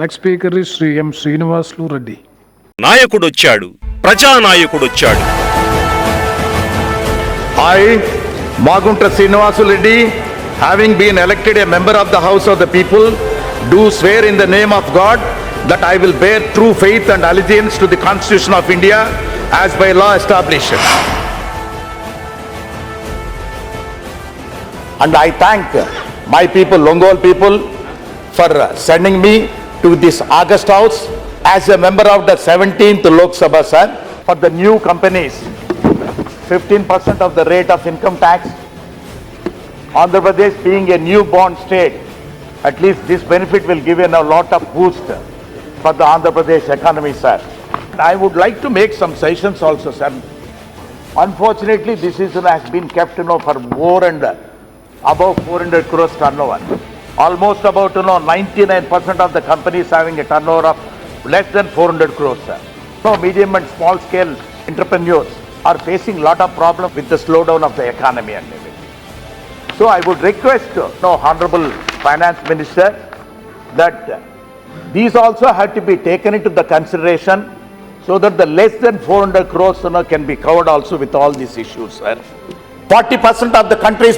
Next speaker is Shri M Srinivasulu Reddy. నాయకుడొచ్చాడు, ప్రజానాయకుడొచ్చాడు. I, Magunta Srinivasu Reddy, having been elected a member of the House of the People, do swear in the name of God that I will bear true faith and allegiance to the Constitution of India as by law established. And I thank my people, Longol people, for sending me to this August House as a member of the 17th Lok Sabha, sir, for the new companies. 15% of the rate of income tax. Andhra Pradesh being a new born state, at least this benefit will give a lot of boost for the Andhra Pradesh economy, sir. I would like to make some suggestions also, sir. Unfortunately, this has been kept, for more and above 400 crores turnover. Almost about, 99% of the companies having a turnover of less than 400 crores, sir. So medium and small scale entrepreneurs are facing lot of problems with the slowdown of the economy and everything. So I would request, Honorable Finance Minister, that these also have to be taken into the consideration so that the less than 400 crores, can be covered also with all these issues, sir. 40% of the country's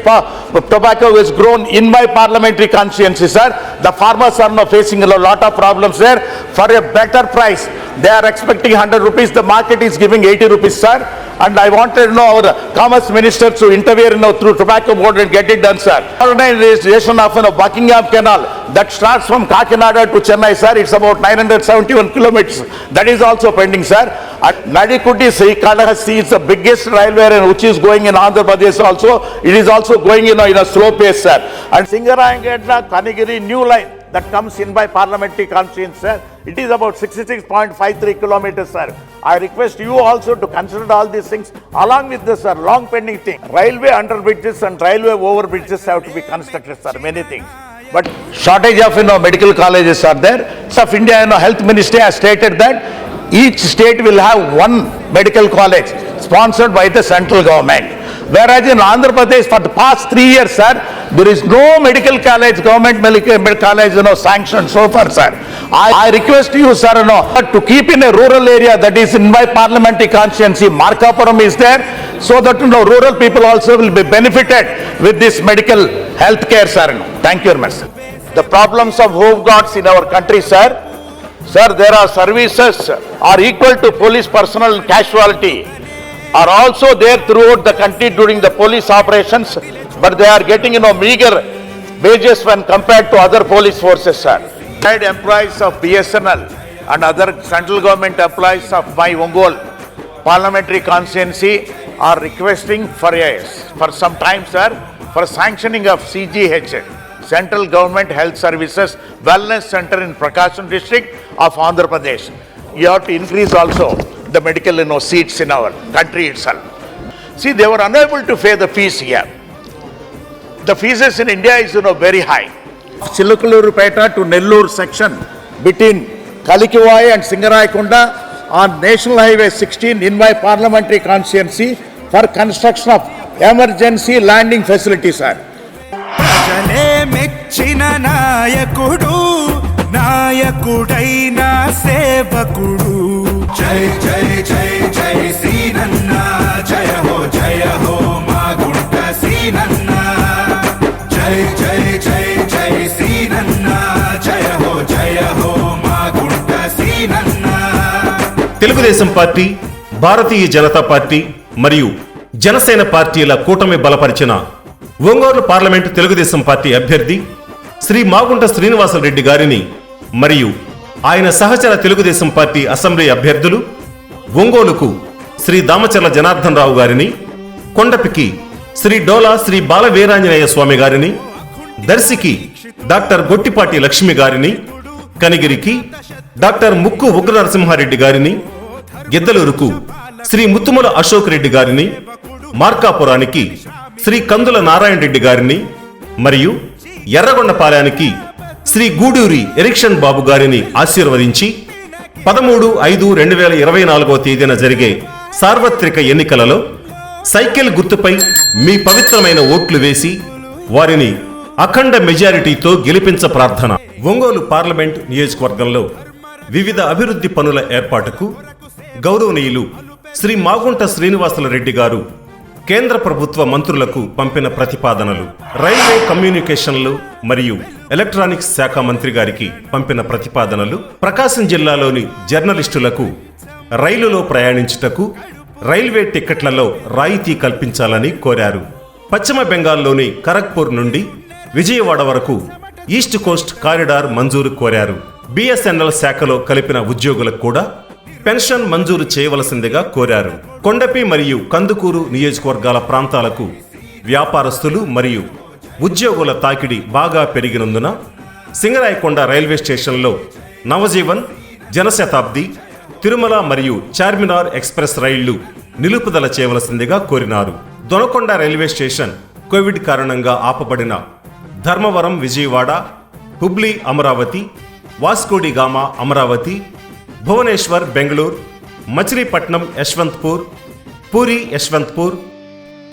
tobacco is grown in my parliamentary constituency, sir. The farmers are now facing a lot of problems there. For a better price, they are expecting 100 rupees. The market is giving 80 rupees, sir. And I wanted to know our Commerce Minister to intervene through Tobacco Board and get it done, sir. Organization of Buckingham Canal that starts from Kakinada to Chennai, sir. It's about 971 kilometers. That is also pending, sir. At Nadikudi, Srikalahasti is the biggest railway which is going in Andhra Pradesh also. It is also going in a slow pace, sir. And Singarayangedla Kanigiri new line that comes in by parliamentary constituency, sir. It is about 66.53 kilometers, sir. I request you also to consider all these things along with this, sir, long pending thing. Railway under bridges and railway over bridges have to be constructed, sir, many things. But shortage of, medical colleges are there. So of India, Health Ministry has stated that each state will have one medical college sponsored by the central government. Whereas in Andhra Pradesh for the past 3 years, sir, there is no medical college, government medical college, sanctioned so far, sir. I request you, sir, to keep in a rural area that is in my parliamentary constituency, Markapuram is there, so that, rural people also will be benefited with this medical health care, sir. Thank you very much, sir. The problems of home guards in our country, sir, there are services are equal to police personnel casualty are also there throughout the country during the police operations, but they are getting, meager wages when compared to other police forces, sir. Employees of BSNL and other central government employees of my Ongol parliamentary constituency are requesting for some time, sir, for sanctioning of CGH, Central Government Health Services Wellness Center in Prakasam district of Andhra Pradesh. You have to increase also the medical, seats in our country itself. See, they were unable to pay the fees here. The fees in India is, very high. Chilakalurupeta to Nellore section between Kalikivai and Singaraykonda on National Highway 16 in my parliamentary constituency for construction of emergency landing facilities, sir. ప్రజలే మెచ్చిన నాయకుడు, నాయకుడైన సేవకుడు. జై జై జై జై సీనన్న, జయ హో మాగుంట సీనన్న. జై జై జై జై సీనన్న, జయ హో మాగుంట సీనన్న. తెలుగుదేశం పార్టీ, భారతీయ జనతా పార్టీ మరియు జనసేన పార్టీల కూటమి బలపరిచిన ఒంగోలు పార్లమెంటు తెలుగుదేశం పార్టీ అభ్యర్థి శ్రీ మాగుంట శ్రీనివాసరెడ్డి గారిని మరియు ఆయన సహచర తెలుగుదేశం పార్టీ అసెంబ్లీ అభ్యర్థులు ఒంగోలుకు శ్రీ దామచర్ల జనార్దన్ రావు గారిని, కొండపికి శ్రీ డోలా శ్రీ బాల వీరాంజనేయ స్వామి గారిని, దర్శికి డాక్టర్ గొట్టిపాటి లక్ష్మి గారిని, కనిగిరికి డాక్టర్ ముక్కు ఉగ్ర నరసింహారెడ్డి గారిని, గిద్దలూరుకు శ్రీ ముత్తుముల అశోక్ రెడ్డి గారిని, మార్కాపురానికి శ్రీ కందుల నారాయణ రెడ్డి గారిని మరియు ఎర్రగొండపాలెనికి శ్రీ గూడూరి ఎరిక్షన్ బాబు గారిని ఆశీర్వదించి 13/5/2024 తేదీన జరిగే సార్వత్రిక ఎన్నికలలో సైకిల్ గుర్తుపై మీ పవిత్రమైన ఓట్లు వేసి వారిని అఖండ మెజారిటీతో గెలిపించ ప్రార్థన. ఒంగోలు పార్లమెంట్ నియోజకవర్గంలో వివిధ అభివృద్ధి పనుల ఏర్పాటుకు గౌరవనీయులు శ్రీ మాగుంట శ్రీనివాసులు రెడ్డి గారు కేంద్ర ప్రభుత్వ మంత్రులకు పంపిన ప్రతిపాదనలు. రైల్వే కమ్యూనికేషన్లు మరియు ఎలక్ట్రానిక్స్ శాఖ మంత్రి గారికి పంపిన ప్రతిపాదనలు. ప్రకాశం జిల్లాలోని జర్నలిస్టులకు రైలులో ప్రయాణించుటకు రైల్వే టిక్కెట్లలో రాయితీ కల్పించాలని కోరారు. పశ్చిమ బెంగాల్లోని ఖరగ్పూర్ నుండి విజయవాడ వరకు ఈస్ట్ కోస్ట్ కారిడార్ మంజూరు కోరారు. బిఎస్ఎన్ఎల్ శాఖలో కలిపిన ఉద్యోగులకు కూడా పెన్షన్ మంజూరు చేయవలసిందిగా కోరారు. కొండపి మరియు కందుకూరు నియోజకవర్గాల ప్రాంతాలకు వ్యాపారస్తులు మరియు ఉద్యోగుల తాకిడి బాగా పెరిగినందున సింగరాయకొండ రైల్వే స్టేషన్లో నవజీవన్, జనశతాబ్ది, తిరుమల మరియు చార్మినార్ ఎక్స్ప్రెస్ రైళ్లు నిలుపుదల చేయవలసిందిగా కోరినారు. దొనకొండ రైల్వే స్టేషన్ కోవిడ్ కారణంగా ఆపబడిన ధర్మవరం విజయవాడ, హుబ్లీ అమరావతి, వాస్కోడిగామా అమరావతి, భువనేశ్వర్ బెంగళూరు, మచిలీపట్నం యశ్వంత్పూర్, పూరి యశ్వంత్పూర్,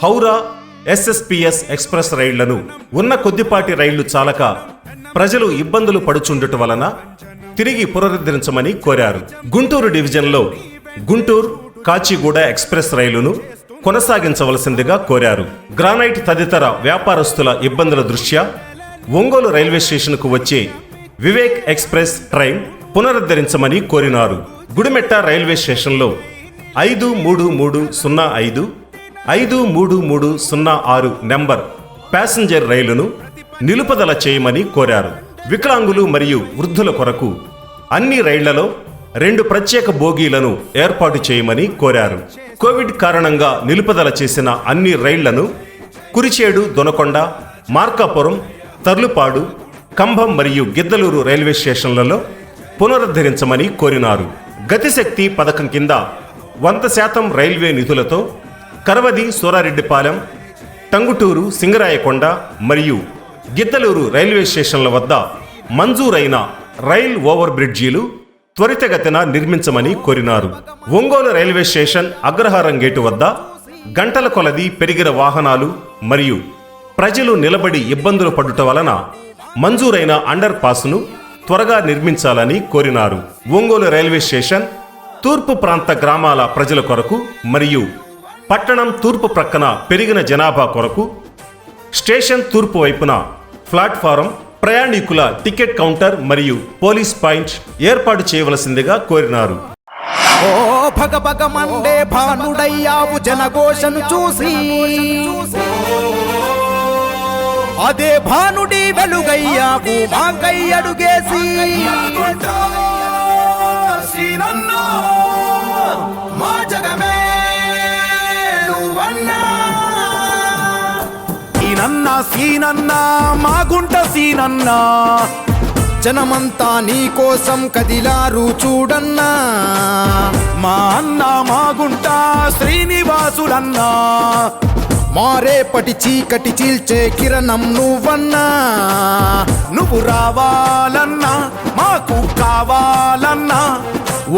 హౌరా ఎస్ఎస్పిఎస్ ఎక్స్ప్రెస్ రైళ్లను ఉన్న కొద్దిపాటి రైళ్లు చాలక ప్రజలు ఇబ్బందులు పడుచుండటం వలన తిరిగి పునరుద్ధరించమని కోరారు. గుంటూరు డివిజన్లో గుంటూరు కాచిగూడ ఎక్స్ప్రెస్ రైలును కొనసాగించవలసిందిగా కోరారు. గ్రానైట్ తదితర వ్యాపారస్తుల ఇబ్బందుల దృష్ట్యా ఒంగోలు రైల్వే స్టేషన్కు వచ్చే వివేక్ ఎక్స్ప్రెస్ ట్రైన్ పునరుద్ధరించమని కోరినారు. గుడిమెట్ట రైల్వే స్టేషన్లో 53305, 53306 నెంబర్ ప్యాసింజర్ రైలును నిలుపుదల చేయమని కోరారు. వికలాంగులు మరియు వృద్ధుల కొరకు అన్ని రైళ్లలో 2 ప్రత్యేక బోగీలను ఏర్పాటు చేయమని కోరారు. కోవిడ్ కారణంగా నిలుపుదల చేసిన అన్ని రైళ్లను కురిచేడు, దొనకొండ, మార్కాపురం, తర్లుపాడు, కంభం మరియు గిద్దలూరు రైల్వే స్టేషన్లలో పునరుద్ధరించమని కోరినారు. గతిశక్తి పథకం కింద 100% రైల్వే నిధులతో కరవది, సూరారెడ్డిపాలెం, టంగుటూరు, సింగరాయకొండ మరియు గిద్దలూరు రైల్వే స్టేషన్ల వద్ద మంజూరైన రైల్ ఓవర్ బ్రిడ్జీలు త్వరితగతిన నిర్మించమని కోరినారు. ఒంగోలు రైల్వే స్టేషన్ అగ్రహారం గేటు వద్ద గంటల కొలది పెరిగిన వాహనాలు మరియు ప్రజలు నిలబడి ఇబ్బందులు పడుట వలన మంజూరైన అండర్ పాస్ను త్వరగా నిర్మించాలని కోరినారు. ఒంగోలు రైల్వే స్టేషన్ తూర్పు ప్రాంత గ్రామాల ప్రజల కొరకు మరియు పట్టణం తూర్పు ప్రక్కన పెరిగిన జనాభా కొరకు స్టేషన్ తూర్పు వైపున ప్లాట్ఫారం, ప్రయాణికుల టికెట్ కౌంటర్ మరియు పోలీస్ పాయింట్ ఏర్పాటు చేయవలసిందిగా కోరినారు. ఓ భగ భగ మండే భానుడయ్యావు జనఘోషను చూసి, అదే భానుడి వెలుగయ్యావు మాకై అడుగేసి. మా జగమే నువ్వన్నా, సీనన్నా సీనన్నా మాగుంట సీనన్నా, జనమంతా నీ కోసం కదిలారు చూడన్నా. మా అన్న మాగుంట శ్రీనివాసులన్నా, మారేపటి చీకటి చీల్చే కిరణం నువ్వన్నా. నువ్వు రావాలన్నా మాకు కావాలన్నా,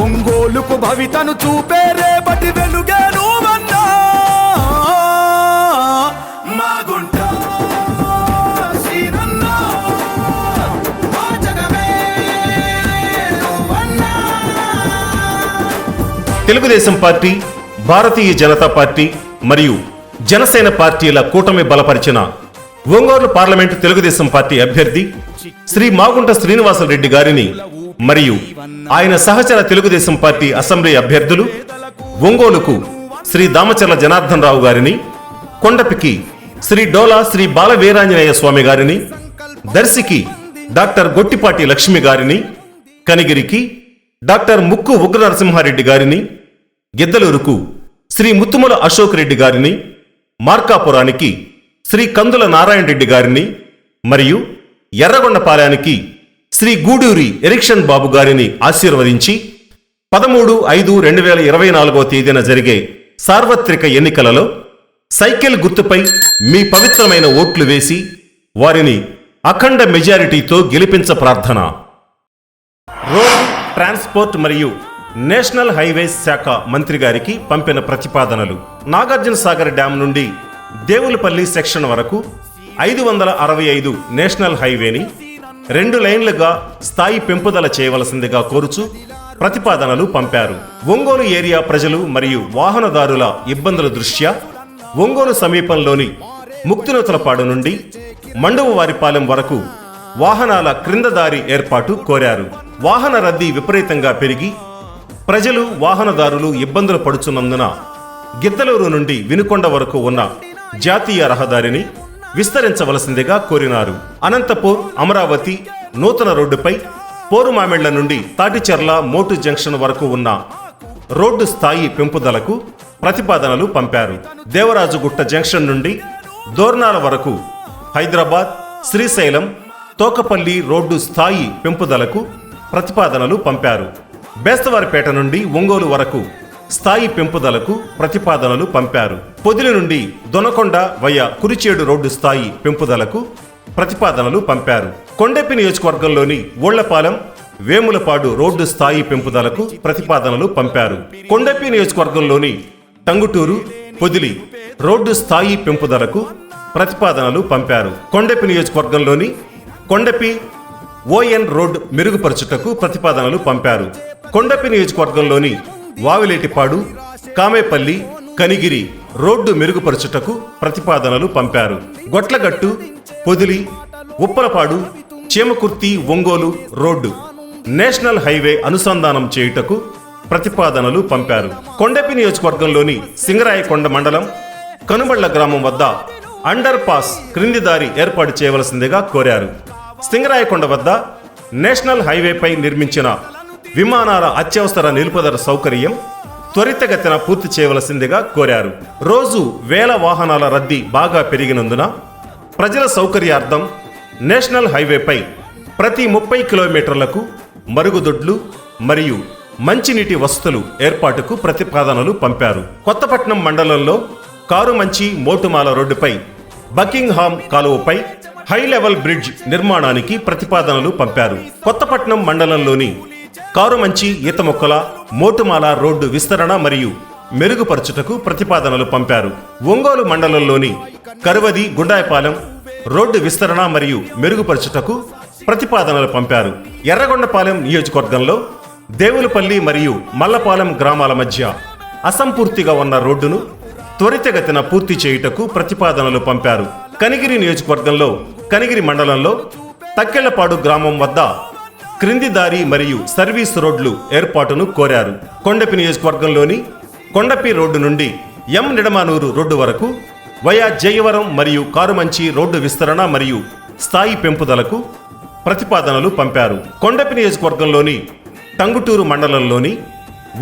ఒంగోలుకు భవితను చూపే రేపటి వెలుగే నువ్వన్నా. మాగుంట సీనన్నా, మా జగమే నువ్వన్నా. తెలుగుదేశం పార్టీ, భారతీయ జనతా పార్టీ మరియు జనసేన పార్టీల కూటమి బలపరిచిన ఒంగోలు పార్లమెంటు తెలుగుదేశం పార్టీ అభ్యర్థి శ్రీ మాగుంట శ్రీనివాసులు రెడ్డి గారిని మరియు ఆయన సహచర తెలుగుదేశం పార్టీ అసెంబ్లీ అభ్యర్థులు ఒంగోలుకు శ్రీ దామచర్ల జనార్దన్ రావు గారిని, కొండపికి శ్రీ డోలా శ్రీ బాల వీరాంజనేయ స్వామి గారిని, దర్శికి డాక్టర్ గొట్టిపాటి లక్ష్మి గారిని, కనిగిరికి డాక్టర్ ముక్కు ఉగ్ర నరసింహారెడ్డి గారిని, గిద్దలూరుకు శ్రీ ముత్తుముల అశోక్ రెడ్డి గారిని, మార్కాపురానికి శ్రీ కందుల నారాయణ రెడ్డి గారిని మరియు ఎర్రగొండపాలెనికి శ్రీ గూడూరి ఎరిక్షన్ బాబు గారిని ఆశీర్వదించి 13/5/2024 తేదీన జరిగే సార్వత్రిక ఎన్నికలలో సైకిల్ గుర్తుపై మీ పవిత్రమైన ఓట్లు వేసి వారిని అఖండ మెజారిటీతో గెలిపించ ప్రార్థన. రోడ్ ట్రాన్స్పోర్ట్ మరియు నేషనల్ హైవేస్ శాఖ మంత్రి గారికి పంపిన ప్రతిపాదనలు. నాగార్జున సాగర్ డ్యాం నుండి దేవులపల్లి సెక్షన్ వరకు 565 నేషనల్ హైవేని 2 లైన్లుగా స్థాయి పెంపుదల చేయవలసిందిగా కోరుచు ప్రతిపాదనలు పంపారు. ఒంగోలు ఏరియా ప్రజలు మరియు వాహనదారుల ఇబ్బందుల దృష్ట్యా ఒంగోలు సమీపంలోని ముక్తినూతలపాడు నుండి మండువవారిపాలెం వరకు వాహనాల క్రింద దారి ఏర్పాటు కోరారు. వాహన రద్దీ విపరీతంగా పెరిగి ప్రజలు వాహనదారులు ఇబ్బందులు పడుతున్నందున గిద్దలూరు నుండి వినుకొండ వరకు ఉన్న జాతీయ రహదారిని విస్తరించవలసిందిగా కోరినారు. అనంతపూర్ అమరావతి నూతన రోడ్డుపై పోరుమామిళ్ల నుండి తాటిచెర్ల మోటు జంక్షన్ వరకు ఉన్న రోడ్డు స్థాయి పెంపుదలకు ప్రతిపాదనలు పంపారు. దేవరాజుగుట్ట జంక్షన్ నుండి దోర్నాల వరకు హైదరాబాద్ శ్రీశైలం తోకపల్లి రోడ్డు స్థాయి పెంపుదలకు ప్రతిపాదనలు పంపారు. బేస్తవారిపేట నుండి ఒంగోలు వరకు స్థాయి పెంపుదలకు ప్రతిపాదనలు పంపారు. పొదిలి నుండి దొనకొండ వయా కురిచేడు రోడ్డు స్థాయి పెంపుదలకు ప్రతిపాదనలు పంపారు. కొండెపి నియోజకవర్గంలోని ఓళ్లపాలెం వేములపాడు రోడ్డు స్థాయి పెంపుదలకు ప్రతిపాదనలు పంపారు. కొండెపి నియోజకవర్గంలోని టంగుటూరు పొదిలి రోడ్డు స్థాయి పెంపుదలకు ప్రతిపాదనలు పంపారు. కొండెపి నియోజకవర్గంలోని కొండెపి ఓఎన్ రోడ్ మెరుగుపరచుటకు ప్రతిపాదనలు పంపారు. కొండెపి నియోజకవర్గంలోని వావిలేటిపాడు కామేపల్లి కనిగిరి రోడ్డు మెరుగుపరచుటకు ప్రతిపాదనలు పంపారు. Gotlagattu Podili Uppalapadu Chimakurthi Ongole road national highway అనుసంధానం చేయుటకు ప్రతిపాదనలు పంపారు. కొండెపి నియోజకవర్గంలోని సింగరాయకొండ మండలం కనుబళ్ల గ్రామం వద్ద అండర్ పాస్ క్రింది దారి ఏర్పాటు చేయవలసిందిగా కోరారు. సింగరాయకొండ వద్ద నేషనల్ హైవేపై నిర్మించిన విమానాల అత్యవసర నిలుపుదల సౌకర్యం త్వరితగతిన పూర్తి చేయవలసిందిగా కోరారు. రోజు వేల వాహనాల రద్దీ బాగా పెరిగినందున ప్రజల సౌకర్యార్థం నేషనల్ హైవేపై ప్రతి 30 కిలోమీటర్లకు మరుగుదొడ్లు మరియు మంచినీటి వసతులు ఏర్పాటుకు ప్రతిపాదనలు పంపారు. కొత్తపట్నం మండలంలో కారుమంచి మోటుమాల రోడ్డుపై బకింగ్హామ్ కాలువపై హై లెవెల్ బ్రిడ్జ్ నిర్మాణానికి ప్రతిపాదనలు పంపారు. కొత్తపట్నం మండలంలోని కారుమంచి ఈతమొక్కల మోటుమాల రోడ్డు విస్తరణ మరియు మెరుగుపరచుటకు ప్రతిపాదనలు పంపారు. ఒంగోలు మండలంలోని కరువది గుండాయపాలెం రోడ్డు విస్తరణ మరియు మెరుగుపరచుటకు ప్రతిపాదనలు పంపారు. ఎర్రగొండపాలెం నియోజకవర్గంలో దేవులపల్లి మరియు మల్లపాలెం గ్రామాల మధ్య అసంపూర్తిగా ఉన్న రోడ్డును త్వరితగతిన పూర్తి చేయుటకు ప్రతిపాదనలు పంపారు. కనిగిరి నియోజకవర్గంలో కనిగిరి మండలంలో తక్కెళ్లపాడు గ్రామం వద్ద క్రింది దారి మరియు సర్వీస్ రోడ్లు ఏర్పాటును కోరారు. కొండపి నియోజకవర్గంలోని కొండపి రోడ్డు నుండి ఎం నిడమానూరు రోడ్డు వరకు వయా జయవరం మరియు కారుమంచి రోడ్డు విస్తరణ మరియు స్థాయి పెంపుదలకు ప్రతిపాదనలు పంపారు. కొండపి నియోజకవర్గంలోని టంగుటూరు మండలంలోని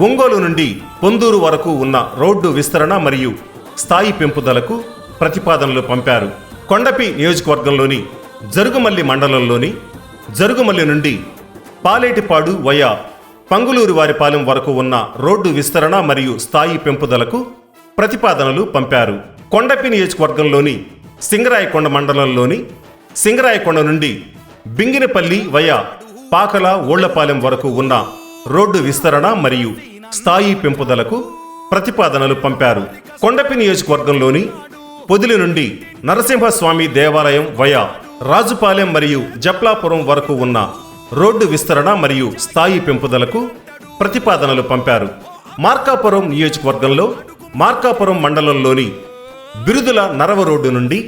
ఒంగోలు నుండి పొందూరు వరకు ఉన్న రోడ్డు విస్తరణ మరియు స్థాయి పెంపుదలకు ప్రతిపాదనలు పంపారు. కొండపి నియోజకవర్గంలోని జరుగుమల్లి మండలంలోని జరుగుమల్లి నుండి పాలేటిపాడు వయా పంగులూరు వారిపాలెం వరకు ఉన్న రోడ్డు విస్తరణ మరియు స్థాయి పెంపుదలకు ప్రతిపాదనలు పంపారు. కొండపి నియోజకవర్గంలోని సింగరాయకొండ మండలంలోని సింగరాయకొండ నుండి బింగినపల్లి వయా పాకల ఓళ్లపాలెం వరకు ఉన్న రోడ్డు విస్తరణ మరియు స్థాయి పెంపుదలకు ప్రతిపాదనలు పంపారు. కొండపి నియోజకవర్గంలోని పొదిలి నుండి నరసింహస్వామి దేవాలయం వయా రాజుపాలెం మరియు జప్లాపురం వరకు ఉన్న రోడ్డు విస్తరణ మరియు స్థాయి పెంపుదలకు ప్రతిపాదనలు పంపారు. మార్కాపురం నియోజకవర్గంలో మార్కాపురం మండలంలోని బిరుదుల నరవ రోడ్డు నుండి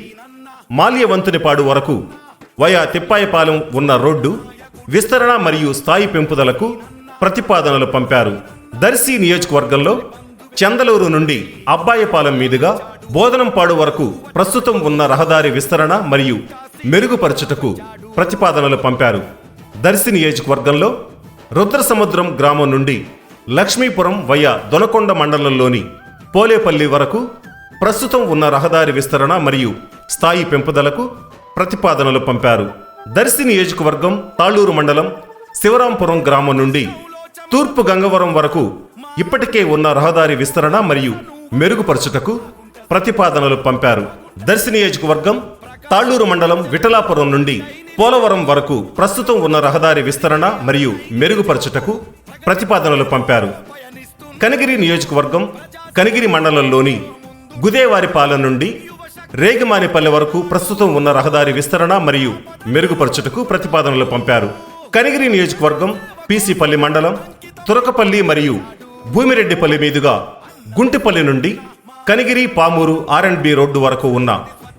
మాల్యవంతునిపాడు వరకు వయా తిప్పాయపాలెం ఉన్న రోడ్డు విస్తరణ మరియు స్థాయి పెంపుదలకు ప్రతిపాదనలు పంపారు. దర్శి నియోజకవర్గంలో చందలూరు నుండి అబ్బాయపాలెం మీదుగా బోధనంపాడు వరకు ప్రస్తుతం ఉన్న రహదారి విస్తరణ మరియు మెరుగుపరచుటకు ప్రతిపాదనలు పంపారు. దర్శి నియోజకవర్గంలో రుద్రసముద్రం గ్రామం నుండి లక్ష్మీపురం వయా దొనకొండ మండలంలోని పోలేపల్లి వరకు ప్రస్తుతం ఉన్న రహదారి విస్తరణ మరియు స్థాయి పెంపుదలకు ప్రతిపాదనలు పంపారు. దర్శి నియోజకవర్గం తాళ్లూరు మండలం శివరాంపురం గ్రామం నుండి తూర్పు గంగవరం వరకు ఇప్పటికే ఉన్న రహదారి విస్తరణ మరియు మెరుగుపరచుటకు ప్రతిపాదనలు పంపారు. దర్శి నియోజకవర్గం తాళ్లూరు మండలం విఠలాపురం నుండి పోలవరం వరకు ప్రస్తుతం ఉన్న రహదారి విస్తరణ మరియు మెరుగుపరచుటకు ప్రతిపాదనలు పంపారు. కనిగిరి నియోజకవర్గం కనిగిరి మండలంలోని గుదేవారిపాలెం నుండి రేగిమానిపల్లె వరకు ప్రస్తుతం ఉన్న రహదారి విస్తరణ మరియు మెరుగుపరచుటకు ప్రతిపాదనలు పంపారు. కనిగిరి నియోజకవర్గం పీసీపల్లి మండలం తురకపల్లి మరియు భూమిరెడ్డిపల్లి మీదుగా గుంటిపల్లి నుండి కనిగిరి పామూరు R&B రోడ్డు వరకు ఉన్న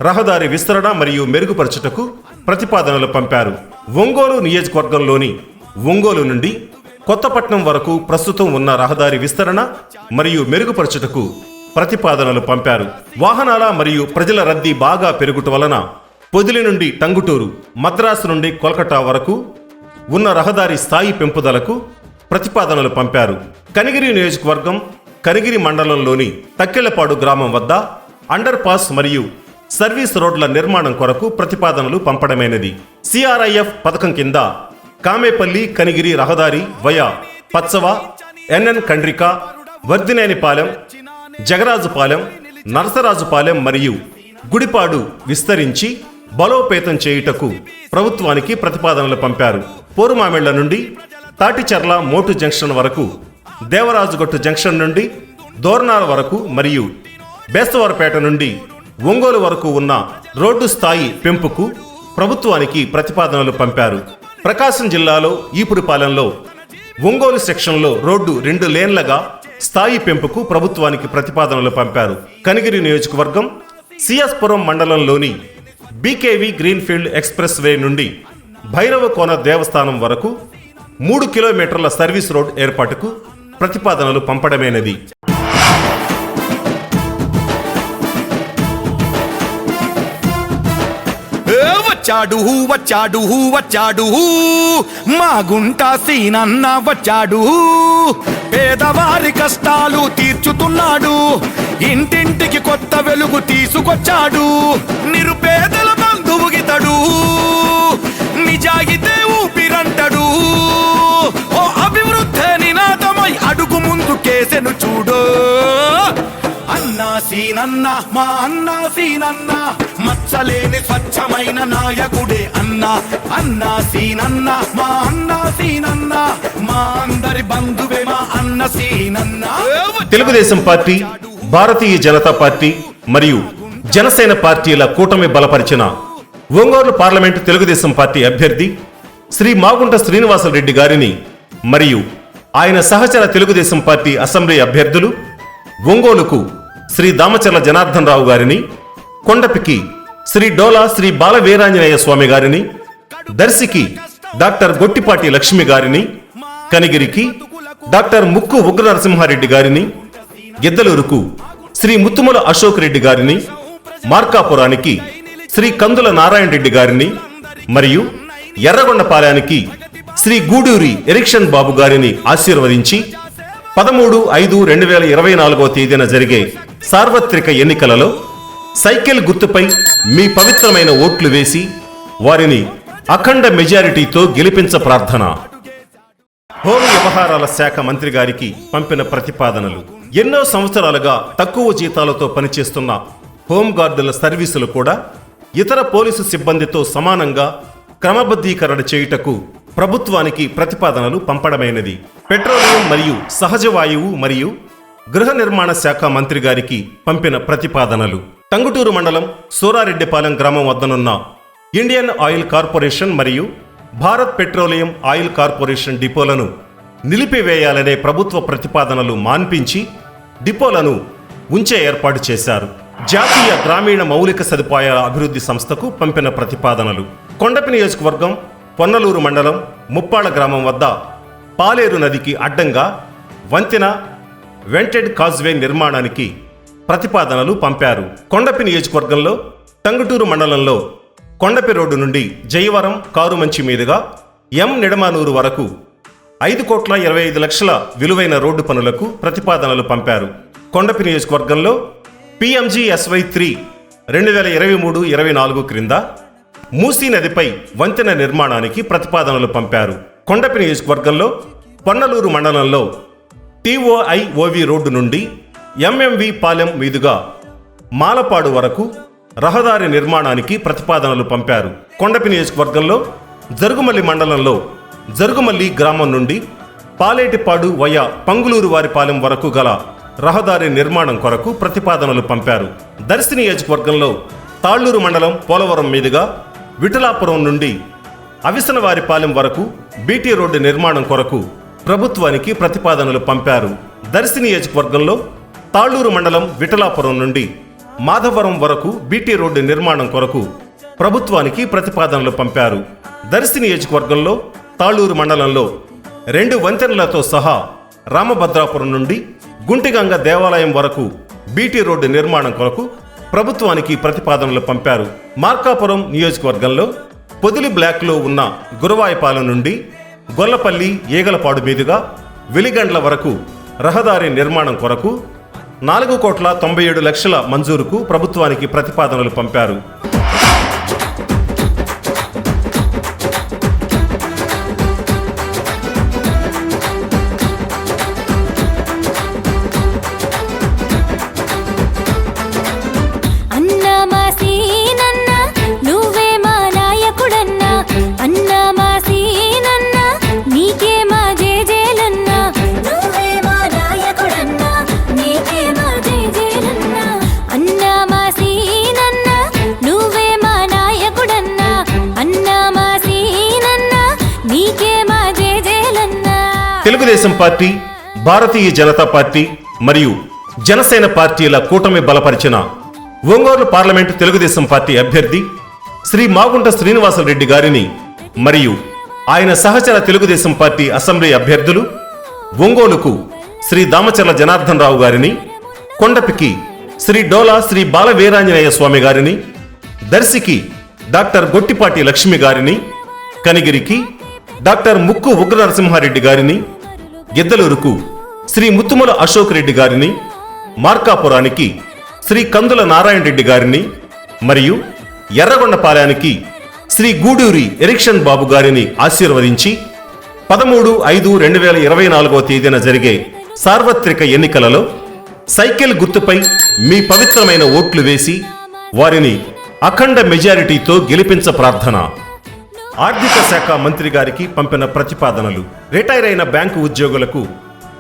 రహదారి విస్తరణ మరియు మెరుగుపరచుటకు ప్రతిపాదనలు పంపారు. ఒంగోలు నియోజకవర్గంలోని ఒంగోలు నుండి కొత్తపట్నం వరకు ప్రస్తుతం ఉన్న రహదారి విస్తరణ మరియు మెరుగుపరచుటకు ప్రతిపాదనలు పంపారు. వాహనాల మరియు ప్రజల రద్దీ బాగా పెరుగుట వలన పొదిలి నుండి టంగుటూరు, మద్రాసు నుండి కోల్కతా వరకు ఉన్న రహదారి స్థాయి పెంపుదలకు ప్రతిపాదనలు పంపారు. కనిగిరి నియోజకవర్గం కనిగిరి మండలంలోని తక్కెళ్లపాడు గ్రామం వద్ద అండర్ పాస్ మరియు సర్వీస్ రోడ్ల నిర్మాణం కొరకు ప్రతిపాదనలు పంపడమైనది. CRIF పథకం కింద కామేపల్లి కనిగిరి రహదారి వయా పచ్చవ, NN కండ్రిక, వర్ధినేనిపాలెం, జగరాజుపాలెం, నరసరాజుపాలెం మరియు గుడిపాడు విస్తరించి బలోపేతం చేయుటకు ప్రభుత్వానికి ప్రతిపాదనలు పంపారు. పోరుమామిళ్ల నుండి తాటిచర్ల మోటు జంక్షన్ వరకు, దేవరాజుగట్టు జంక్షన్ నుండి దోర్నాల వరకు మరియు బేస్తవారపేట నుండి ఒంగోలు వరకు ఉన్న రోడ్డు స్థాయి పెంపుకు ప్రభుత్వానికి ప్రతిపాదనలు పంపారు. ప్రకాశం జిల్లాలో ఈపుడిపాలెంలో ఒంగోలు సెక్షన్లో రోడ్డు 2 లేన్లగా స్థాయి పెంపుకు ప్రభుత్వానికి ప్రతిపాదనలు పంపారు. కనిగిరి నియోజకవర్గం సిఎస్పురం మండలంలోని BKV గ్రీన్ఫీల్డ్ ఎక్స్ప్రెస్ వే నుండి భైరవకోన దేవస్థానం వరకు 3 కిలోమీటర్ల సర్వీస్ రోడ్ ఏర్పాటుకు ప్రతిపాదనలు పంపడమైనది. వచ్చాడు వచ్చాడు వచ్చాడు మా గుంట సీనన్న వచ్చాడు. పేదవారి కష్టాలు తీర్చుతున్నాడు, ఇంటింటికి కొత్త వెలుగు తీసుకొచ్చాడు. నిరుపేదల బంధువు గితడు, నిజాయితే ఊపిరంటడు. ఓ అభివృద్ధి నినాదమై అడుగు ముందుకేసెను చూడు. అన్నా సీనన్న మా అన్నా సీనన్న, మచ్చలేని స్వచ్ఛమైన నాయకుడే అన్నా. అన్నా సీనన్న మా అన్నా సీనన్న, మా అందరి బంధువే మా అన్న సీనన్న. తెలుగుదేశం పార్టీ, భారతీయ జనతా పార్టీ మరియు జనసేన పార్టీల కూటమి బలపరిచిన ఒంగోలు పార్లమెంటు తెలుగుదేశం పార్టీ అభ్యర్థి శ్రీ మాగుంట శ్రీనివాసరెడ్డి గారిని మరియు ఆయన సహచర తెలుగుదేశం పార్టీ అసెంబ్లీ అభ్యర్థులు ఒంగోలుకు శ్రీ దామచర్ల జనార్దన్ రావు గారిని, కొండపికి శ్రీ డోలా శ్రీ బాలవీరాంజనేయ స్వామి గారిని, దర్శికి డాక్టర్ గొట్టిపాటి లక్ష్మి గారిని, కనిగిరికి డాక్టర్ ముక్కు ఉగ్ర నరసింహారెడ్డి గారిని, గిద్దలూరుకు శ్రీ ముత్తుమల అశోక్ రెడ్డి గారిని, మార్కాపురానికి శ్రీ కందుల నారాయణ రెడ్డి గారిని మరియు ఎర్రగొండపాలెనికి శ్రీ గూడూరి ఎరిక్షన్ బాబు గారిని ఆశీర్వదించి 13/5/2024 తేదీన జరిగే సార్వత్రిక ఎన్నికలలో సైకిల్ గుర్తుపై మీ పవిత్రమైన ఓట్లు వేసి వారిని అఖండ మెజారిటీతో గెలిపించ ప్రార్థన. హోం వ్యవహారాల శాఖ మంత్రి గారికి పంపిన ప్రతిపాదనలు. ఎన్నో సంవత్సరాలుగా తక్కువ జీతాలతో పనిచేస్తున్న హోంగార్డుల సర్వీసులు కూడా ఇతర పోలీసు సిబ్బందితో సమానంగా క్రమబద్ధీకరణ చేయుటకు ప్రభుత్వానికి ప్రతిపాదనలు పంపడమైనది. పెట్రోలియం మరియు సహజ వాయువు మరియు గృహ నిర్మాణ శాఖ మంత్రి గారికి పంపిన ప్రతిపాదనలు. టంగుటూరు మండలం సూరారెడ్డిపాలెం గ్రామం వద్దనున్న ఇండియన్ ఆయిల్ కార్పొరేషన్ మరియు భారత్ పెట్రోలియం ఆయిల్ కార్పొరేషన్ డిపోలను నిలిపివేయాలనే ప్రభుత్వ ప్రతిపాదనలు మాన్పించి డిపోలను ఉంచే ఏర్పాటు చేశారు. జాతీయ గ్రామీణ మౌలిక సదుపాయాల అభివృద్ధి సంస్థకు పంపిన ప్రతిపాదనలు. కొండపి నియోజకవర్గం పొన్నలూరు మండలం ముప్పాళ్ల గ్రామం వద్ద పాలేరు నదికి అడ్డంగా వంతెన వెంటెడ్ కాజ్వే నిర్మాణానికి ప్రతిపాదనలు పంపారు. కొండపి నియోజకవర్గంలో టంగుటూరు మండలంలో కొండపి రోడ్డు నుండి జయవరం కారుమంచి మీదుగా నిడమానూరు వరకు 5,25,00,000 విలువైన రోడ్డు పనులకు ప్రతిపాదనలు పంపారు. కొండపి నియోజకవర్గంలో PMGSY 3 2023-24 క్రింద మూసీ నదిపై వంతెన నిర్మాణానికి ప్రతిపాదనలు పంపారు. కొండపి నియోజకవర్గంలో పొన్నలూరు మండలంలో TOIOV రోడ్డు నుండి MMV పాలెం మీదుగా మాలపాడు వరకు రహదారి నిర్మాణానికి ప్రతిపాదనలు పంపారు. కొండపి నియోజకవర్గంలో జరుగుమల్లి మండలంలో జరుగుమల్లి గ్రామం నుండి పాలేటిపాడు వయా పంగులూరు వారిపాలెం వరకు గల రహదారి నిర్మాణం కొరకు ప్రతిపాదనలు పంపారు. దర్శి నియోజకవర్గంలో తాళ్లూరు మండలం పోలవరం మీదుగా విఠలాపురం నుండి అవిసనవారిపాలెం వరకు బీటీ రోడ్డు నిర్మాణం కొరకు ప్రభుత్వానికి ప్రతిపాదనలు పంపారు. దర్శి నియోజకవర్గంలో తాళ్లూరు మండలం విఠలాపురం నుండి మాధవరం వరకు బీటీ రోడ్డు నిర్మాణం కొరకు ప్రభుత్వానికి ప్రతిపాదనలు పంపారు. దర్శి నియోజకవర్గంలో తాళ్లూరు మండలంలో 2 వంతెనలతో సహా రామభద్రాపురం నుండి గుంటిగంగ దేవాలయం వరకు బీటీ రోడ్డు నిర్మాణం కొరకు ప్రభుత్వానికి ప్రతిపాదనలు పంపారు. మార్కాపురం నియోజకవర్గంలో పొదిలి బ్లాక్లో ఉన్న గురవాయపాలెం నుండి గొల్లపల్లి ఈగలపాడు మీదుగా వెలిగండ్ల వరకు రహదారి నిర్మాణం కొరకు 4,97,00,000 మంజూరుకు ప్రభుత్వానికి ప్రతిపాదనలు పంపారు. తెలుగుదేశం పార్టీ, భారతీయ జనతా పార్టీ మరియు జనసేన పార్టీల కూటమి బలపరిచిన ఒంగోలు పార్లమెంటు తెలుగుదేశం పార్టీ అభ్యర్థి శ్రీ మాగుంట శ్రీనివాసరెడ్డి గారిని మరియు ఆయన సహచర తెలుగుదేశం పార్టీ అసెంబ్లీ అభ్యర్థులు ఒంగోలుకు శ్రీ దామచర్ల జనార్దన్ రావు గారిని, కొండపికి శ్రీ డోలా శ్రీ బాలవీరాంజనేయ స్వామి గారిని, దర్శికి డాక్టర్ గొట్టిపాటి లక్ష్మి గారిని, కనిగిరికి డాక్టర్ ముక్కు ఉగ్ర నరసింహారెడ్డి గారిని, గిద్దలూరుకు శ్రీ ముత్తుమల అశోక్ రెడ్డి గారిని, మార్కాపురానికి శ్రీ కందుల నారాయణ రెడ్డి గారిని మరియు ఎర్రగొండపాలెనికి శ్రీ గూడూరి ఎరిక్షన్ బాబు గారిని ఆశీర్వదించి 13/5/2024 తేదీన జరిగే సార్వత్రిక ఎన్నికలలో సైకిల్ గుర్తుపై మీ పవిత్రమైన ఓట్లు వేసి వారిని అఖండ మెజారిటీతో గెలిపించ ప్రార్థన. ఆర్థిక శాఖ మంత్రి గారికి పంపిన ప్రతిపాదనలు. రిటైర్ అయిన బ్యాంకు ఉద్యోగులకు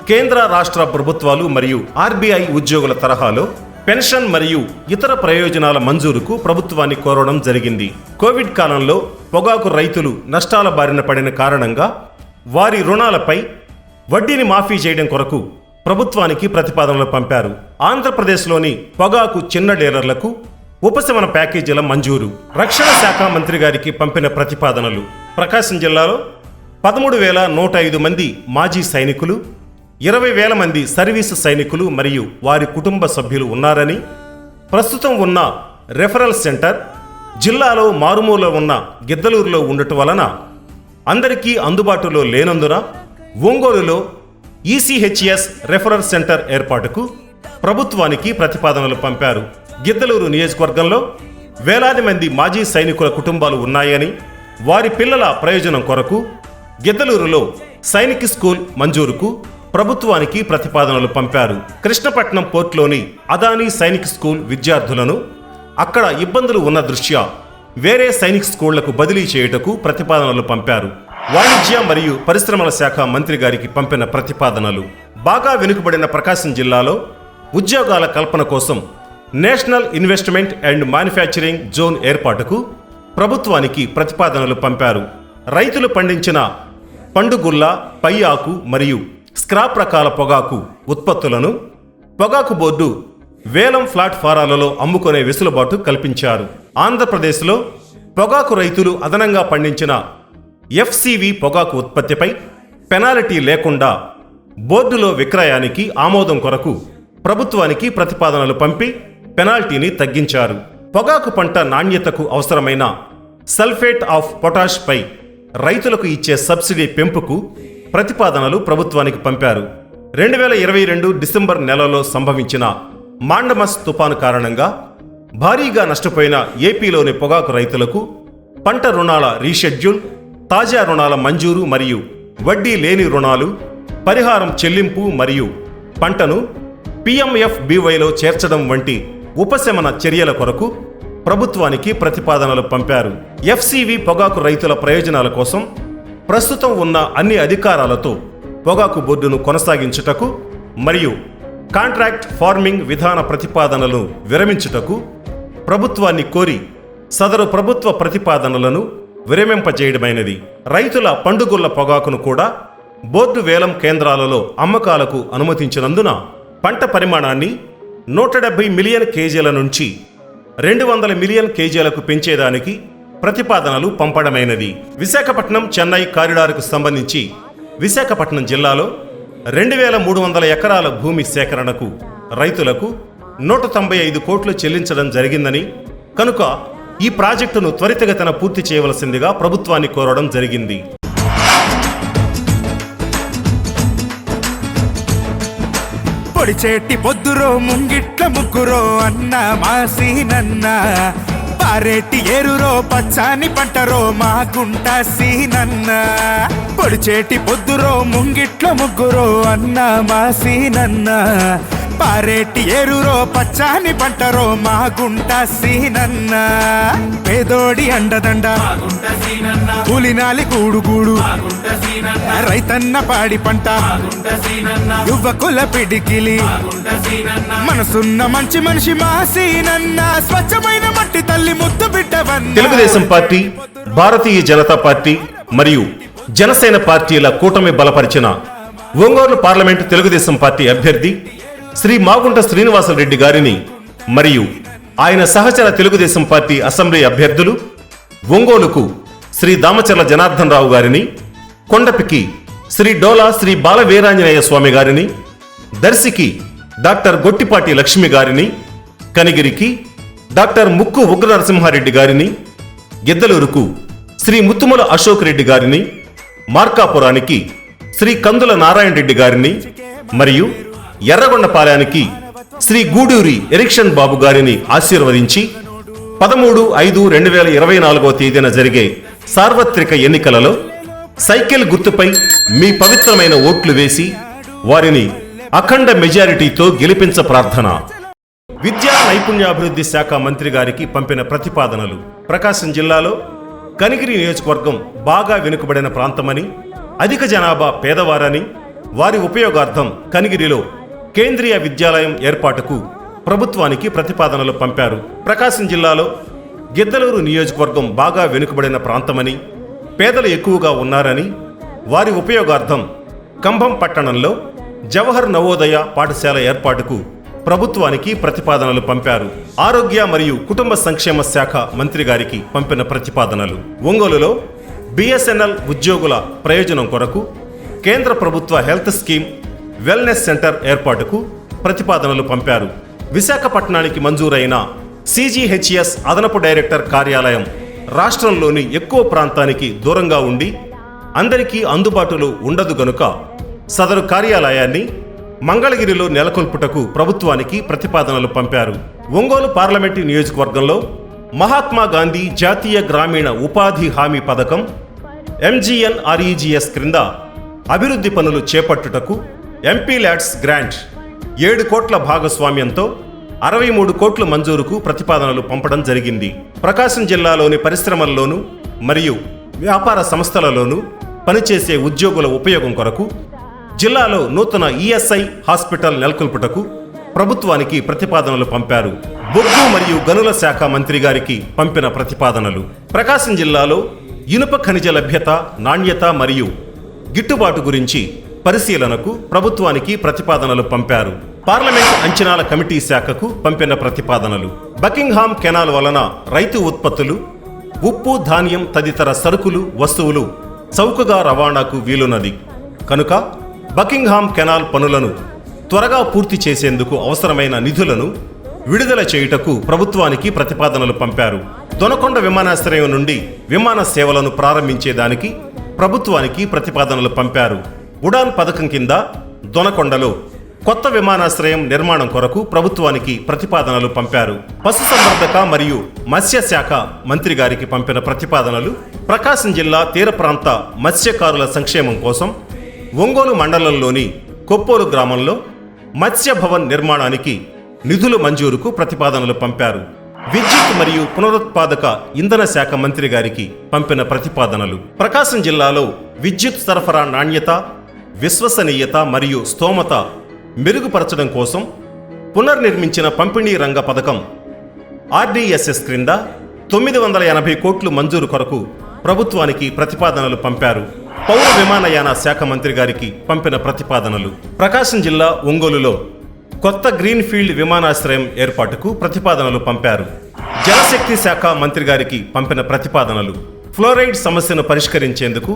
కేంద్ర రాష్ట్ర ప్రభుత్వాలు మరియు ఆర్బీఐ ఉద్యోగుల తరహాలో పెన్షన్ మరియు ఇతర ప్రయోజనాల మంజూరుకు ప్రభుత్వాన్ని కోరడం జరిగింది. కోవిడ్ కాలంలో పొగాకు రైతులు నష్టాల బారిన పడిన కారణంగా వారి రుణాలపై వడ్డీని మాఫీ చేయడం కొరకు ప్రభుత్వానికి ప్రతిపాదనలు పంపారు. ఆంధ్రప్రదేశ్లోని పొగాకు చిన్న డీలర్లకు ఉపశమన ప్యాకేజీల మంజూరు. రక్షణ శాఖ మంత్రి గారికి పంపిన ప్రతిపాదనలు. ప్రకాశం జిల్లాలో 13,105 మంది మాజీ సైనికులు, 20,000 మంది సర్వీసు సైనికులు మరియు వారి కుటుంబ సభ్యులు ఉన్నారని, ప్రస్తుతం ఉన్న రెఫరల్ సెంటర్ జిల్లాలో మారుమూల ఉన్న గిద్దలూరులో ఉండటం వలన అందరికీ అందుబాటులో లేనందున ఒంగోలులో ఈసీహెచ్ఎస్ రెఫరల్ సెంటర్ ఏర్పాటుకు ప్రభుత్వానికి ప్రతిపాదనలు పంపారు. గిద్దలూరు నియోజకవర్గంలో వేలాది మంది మాజీ సైనికుల కుటుంబాలు ఉన్నాయని, వారి పిల్లల ప్రయోజనం కొరకు గిద్దలూరులో సైనిక్ స్కూల్ మంజూరుకు ప్రభుత్వానికి ప్రతిపాదనలు పంపారు. కృష్ణపట్నం పోర్టులోని అదానీ సైనిక్ స్కూల్ విద్యార్థులను అక్కడ ఇబ్బందులు ఉన్న దృష్ట్యా వేరే సైనిక్ స్కూళ్లకు బదిలీ చేయుటకు ప్రతిపాదనలు పంపారు. వాణిజ్య మరియు పరిశ్రమల శాఖ మంత్రి గారికి పంపిన ప్రతిపాదనలు. బాగా వెనుకబడిన ప్రకాశం జిల్లాలో ఉద్యోగాల కల్పన కోసం national investment and manufacturing zone ఏర్పాటుకు ప్రభుత్వానికి ప్రతిపాదనలు పంపారు. రైతులు పండించిన పండుగుల్ల, పై ఆకు మరియు స్క్రాప్ రకాల పొగాకు ఉత్పత్తులను పొగాకు బోర్డు వేలం ప్లాట్ఫారాలలో అమ్ముకునే వెసులుబాటు కల్పించారు. ఆంధ్రప్రదేశ్లో పొగాకు రైతులు అదనంగా పండించిన ఎఫ్సివి పొగాకు ఉత్పత్తిపై పెనాల్టీ లేకుండా బోర్డులో విక్రయానికి ఆమోదం కొరకు ప్రభుత్వానికి ప్రతిపాదనలు పంపి పెనాల్టీని తగ్గించారు. పొగాకు పంట నాణ్యతకు అవసరమైన సల్ఫేట్ ఆఫ్ పొటాష్ పై రైతులకు ఇచ్చే సబ్సిడీ పెంపుకు ప్రతిపాదనలు ప్రభుత్వానికి పంపారు. 2022 డిసెంబర్ నెలలో సంభవించిన మాండమస్ తుపాను కారణంగా భారీగా నష్టపోయిన ఏపీలోని పొగాకు రైతులకు పంట రుణాల రీషెడ్యూల్, తాజా రుణాల మంజూరు మరియు వడ్డీ లేని రుణాలు, పరిహారం చెల్లింపు మరియు పంటను PMFBYలో చేర్చడం వంటి ఉపశమన చర్యల కొరకు ప్రభుత్వానికి ప్రతిపాదనలు పంపారు. ఎఫ్సివి పొగాకు రైతుల ప్రయోజనాల కోసం ప్రస్తుతం ఉన్న అన్ని అధికారాలతో పొగాకు బోర్డును కొనసాగించుటకు మరియు కాంట్రాక్ట్ ఫార్మింగ్ విధాన ప్రతిపాదనలను విరమించుటకు ప్రభుత్వాన్ని కోరి సదరు ప్రభుత్వ ప్రతిపాదనలను విరమింపజేయడమైనది. రైతుల పండుగుళ్ల పొగాకును కూడా బోర్డు వేలం కేంద్రాలలో అమ్మకాలకు అనుమతించినందున పంట పరిమాణాన్ని 170 మిలియన్ కేజీల నుంచి 200 మిలియన్ కేజీలకు పెంచేదానికి ప్రతిపాదనలు పంపడమైనది. విశాఖపట్నం చెన్నై కారిడార్కు సంబంధించి విశాఖపట్నం జిల్లాలో 2300 ఎకరాల భూమి సేకరణకు రైతులకు 195 కోట్లు చెల్లించడం జరిగిందని, కనుక ఈ ప్రాజెక్టును త్వరితగతిన పూర్తి చేయవలసిందిగా ప్రభుత్వాన్ని కోరడం జరిగింది. పొడిచేటి పొద్దురో ముంగిట్ల ముగ్గురో అన్న మాసీనన్న, పారేటి ఏరురో పచ్చాని పంటరో మా గుంట సీనన్న. పొడిచేటి పొద్దురో ముంగిట్ల ముగ్గురో అన్న మాసీనన్న, పారేటి ఏరురో పచ్చాని పంటరో మా గుంట సీనన్న. పేదోడి అండదండ కూలినాలి గూడు రైతన్న పాడి పంట యువకుల పిడికిలి మనసున్న మంచి మనిషి మా సీనన్న. స్వచ్ఛమైన మట్టి తల్లి ముద్దు బిడ్డవన్న. తెలుగుదేశం పార్టీ, భారతీయ జనతా పార్టీ మరియు జనసేన పార్టీల కూటమి బలపరిచిన ఒంగోలు పార్లమెంటు తెలుగుదేశం పార్టీ అభ్యర్థి శ్రీ మాగుంట శ్రీనివాసరెడ్డి గారిని మరియు ఆయన సహచర తెలుగుదేశం పార్టీ అసెంబ్లీ అభ్యర్థులు ఒంగోలుకు శ్రీ దామచర్ల జనార్దన్ రావు గారిని, కొండపికి శ్రీ డోలా శ్రీ బాల వీరాంజనేయ స్వామి గారిని, దర్శికి డాక్టర్ గొట్టిపాటి లక్ష్మి గారిని, కనిగిరికి డాక్టర్ ముక్కు ఉగ్ర నరసింహారెడ్డి గారిని, గిద్దలూరుకు శ్రీ ముత్తుమల అశోక్ రెడ్డి గారిని, మార్కాపురానికి శ్రీ కందుల నారాయణ రెడ్డి గారిని మరియు ఎర్రగొండపాలెనికి శ్రీ గూడూరి ఎరిక్షన్ బాబు గారిని ఆశీర్వదించి 13/5/2024 తేదీన జరిగే సార్వత్రిక ఎన్నికలలో సైకిల్ గుర్తుపై మీ పవిత్రమైన ఓట్లు వేసి వారిని అఖండ మెజారిటీతో గెలిపించ ప్రార్థన. విద్యా నైపుణ్యాభివృద్ధి శాఖ మంత్రి గారికి పంపిన ప్రతిపాదనలు. ప్రకాశం జిల్లాలో కనిగిరి నియోజకవర్గం బాగా వెనుకబడిన ప్రాంతమని, అధిక జనాభా పేదవారని, వారి ఉపయోగార్థం కనిగిరిలో కేంద్రీయ విద్యాలయం ఏర్పాటుకు ప్రభుత్వానికి ప్రతిపాదనలు పంపారు. ప్రకాశం జిల్లాలో గిద్దలూరు నియోజకవర్గం బాగా వెనుకబడిన ప్రాంతమని, పేదలు ఎక్కువగా ఉన్నారని, వారి ఉపయోగార్థం కంభం పట్టణంలో జవహర్ నవోదయ పాఠశాల ఏర్పాటుకు ప్రభుత్వానికి ప్రతిపాదనలు పంపారు. ఆరోగ్య మరియు కుటుంబ సంక్షేమ శాఖ మంత్రి గారికి పంపిన ప్రతిపాదనలు. ఒంగోలులో బిఎస్ఎన్ఎల్ ఉద్యోగుల ప్రయోజనం కొరకు కేంద్ర ప్రభుత్వ హెల్త్ స్కీమ్ వెల్నెస్ సెంటర్ ఏర్పాటుకు ప్రతిపాదనలు పంపారు. విశాఖపట్నానికి మంజూరైన సిజిహెచ్ఎస్ అదనపు డైరెక్టర్ కార్యాలయం రాష్ట్రంలోని ఎక్కువ ప్రాంతానికి దూరంగా ఉండి అందరికీ అందుబాటులో ఉండదు గనుక సదరు కార్యాలయాన్ని మంగళగిరిలో నెలకొల్పుటకు ప్రభుత్వానికి ప్రతిపాదనలు పంపారు. ఒంగోలు పార్లమెంటు నియోజకవర్గంలో మహాత్మా గాంధీ జాతీయ గ్రామీణ ఉపాధి హామీ పథకం MGNREGS క్రింద అభివృద్ధి పనులు చేపట్టుటకు ఎంపీ ల్యాడ్స్ గ్రాంట్ 7 కోట్ల భాగస్వామ్యంతో 63 కోట్ల మంజూరుకు ప్రతిపాదనలు పంపడం జరిగింది. ప్రకాశం జిల్లాలోని పరిశ్రమల్లోనూ మరియు వ్యాపార సంస్థలలోనూ పనిచేసే ఉద్యోగుల ఉపయోగం కొరకు జిల్లాలో నూతన ఈఎస్ఐ హాస్పిటల్ నెలకొల్పుటకు ప్రభుత్వానికి ప్రతిపాదనలు పంపారు. బొగ్గు మరియు గనుల శాఖ మంత్రి గారికి పంపిన ప్రతిపాదనలు. ప్రకాశం జిల్లాలో ఇనుప ఖనిజ లభ్యత, నాణ్యత మరియు గిట్టుబాటు గురించి పరిశీలనకు ప్రభుత్వానికి ప్రతిపాదనలు పంపారు. పార్లమెంట్ అంచనాల కమిటీ శాఖకు పంపిన ప్రతిపాదనలు. బకింగ్హామ్ కెనాల్ వలన రైతు ఉత్పత్తులు, ఉప్పు, ధాన్యం తదితర సరుకులు, వస్తువులు చౌకగా రవాణాకు వీలున్నది కనుక బకింగ్హామ్ కెనాల్ పనులను త్వరగా పూర్తి చేసేందుకు అవసరమైన నిధులను విడుదల చేయుటకు ప్రభుత్వానికి ప్రతిపాదనలు పంపారు. దొనకొండ విమానాశ్రయం నుండి విమాన సేవలను ప్రారంభించేదానికి ప్రభుత్వానికి ప్రతిపాదనలు పంపారు. ఉడాన్ పథకం కింద దొనకొండలో కొత్త విమానాశ్రయం నిర్మాణం కొరకు ప్రభుత్వానికి ప్రతిపాదనలు పంపారు. పశుసంవర్ధక మరియు మత్స్య శాఖ మంత్రి గారికి పంపిన ప్రతిపాదనలు. ప్రకాశం జిల్లా తీర ప్రాంత మత్స్యకారుల సంక్షేమం కోసం ఒంగోలు మండలంలోని కొప్పోలు గ్రామంలో మత్స్య భవన్ నిర్మాణానికి నిధుల మంజూరుకు ప్రతిపాదనలు పంపారు. విద్యుత్ మరియు పునరుత్పాదక ఇంధన శాఖ మంత్రి గారికి పంపిన ప్రతిపాదనలు. ప్రకాశం జిల్లాలో విద్యుత్ సరఫరా నాణ్యత, విశ్వసనీయత మరియు స్తోమత మెరుగుపరచడం కోసం పునర్నిర్మించిన పంపిణీ రంగ పథకం ఆర్డీఎస్ఎస్ క్రింద 980 కోట్లు మంజూరు కొరకు ప్రభుత్వానికి ప్రతిపాదనలు పంపారు. పౌర విమానయాన శాఖ మంత్రి గారికి పంపిన ప్రతిపాదనలు. ప్రకాశం జిల్లా ఒంగోలులో కొత్త గ్రీన్ఫీల్డ్ విమానాశ్రయం ఏర్పాటుకు ప్రతిపాదనలు పంపారు. జలశక్తి శాఖ మంత్రి గారికి పంపిన ప్రతిపాదనలు. ఫ్లోరైడ్ సమస్యను పరిష్కరించేందుకు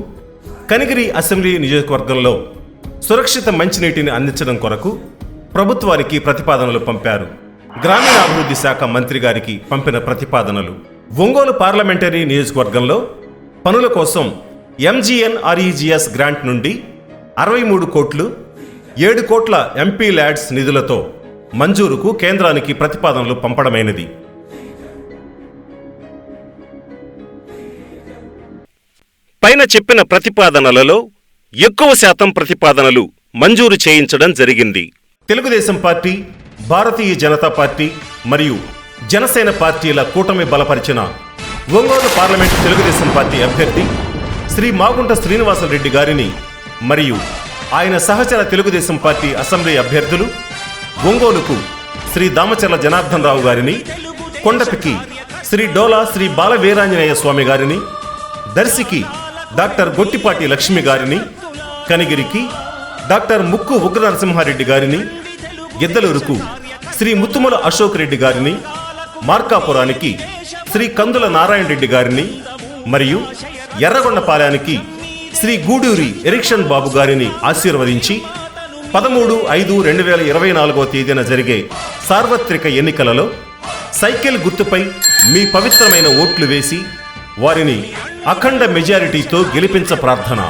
కనిగిరి అసెంబ్లీ నియోజకవర్గంలో సురక్షిత మంచినీటిని అందించడం కొరకు ప్రభుత్వానికి ప్రతిపాదనలు పంపారు. గ్రామీణాభివృద్ధి శాఖ మంత్రి గారికి పంపిన ప్రతిపాదనలు. ఒంగోలు పార్లమెంటరీ నియోజకవర్గంలో పనుల కోసం MGNREGS గ్రాంట్ నుండి 63 కోట్లు 7 కోట్ల MP ల్యాడ్స్ నిధులతో మంజూరుకు కేంద్రానికి ప్రతిపాదనలు పంపడమైనది. పైన చెప్పిన ప్రతిపాదనలలో ఎక్కువ శాతం ప్రతిపాదనలు మంజూరు చేయించడం జరిగింది. తెలుగుదేశం పార్టీ, భారతీయ జనతా పార్టీ మరియు జనసేన పార్టీల కూటమి బలపరిచిన ఒంగోలు పార్లమెంటు తెలుగుదేశం పార్టీ అభ్యర్థి శ్రీ మాగుంట శ్రీనివాసరెడ్డి గారిని మరియు ఆయన సహచర తెలుగుదేశం పార్టీ అసెంబ్లీ అభ్యర్థులు ఒంగోలుకు శ్రీ దామచర్ల జనార్దన్ రావు గారిని, కొండపికి శ్రీ డోలా శ్రీ బాల వీరాంజనేయ స్వామి గారిని, దర్శికి డాక్టర్ గొట్టిపాటి లక్ష్మి గారిని, కనిగిరికి డాక్టర్ ముక్కు ఉగ్ర నరసింహారెడ్డి గారిని, గిద్దలూరుకు శ్రీ ముత్తుమల అశోక్ రెడ్డి గారిని, మార్కాపురానికి శ్రీ కందుల నారాయణ రెడ్డి గారిని మరియు ఎర్రగొండపాలెనికి శ్రీ గూడూరి ఎరిక్షన్ బాబు గారిని ఆశీర్వదించి 13/5/2024 తేదీన జరిగే సార్వత్రిక ఎన్నికలలో సైకిల్ గుర్తుపై మీ పవిత్రమైన ఓట్లు వేసి వారిని అఖండ మెజారిటీతో గెలిపించ ప్రార్థన.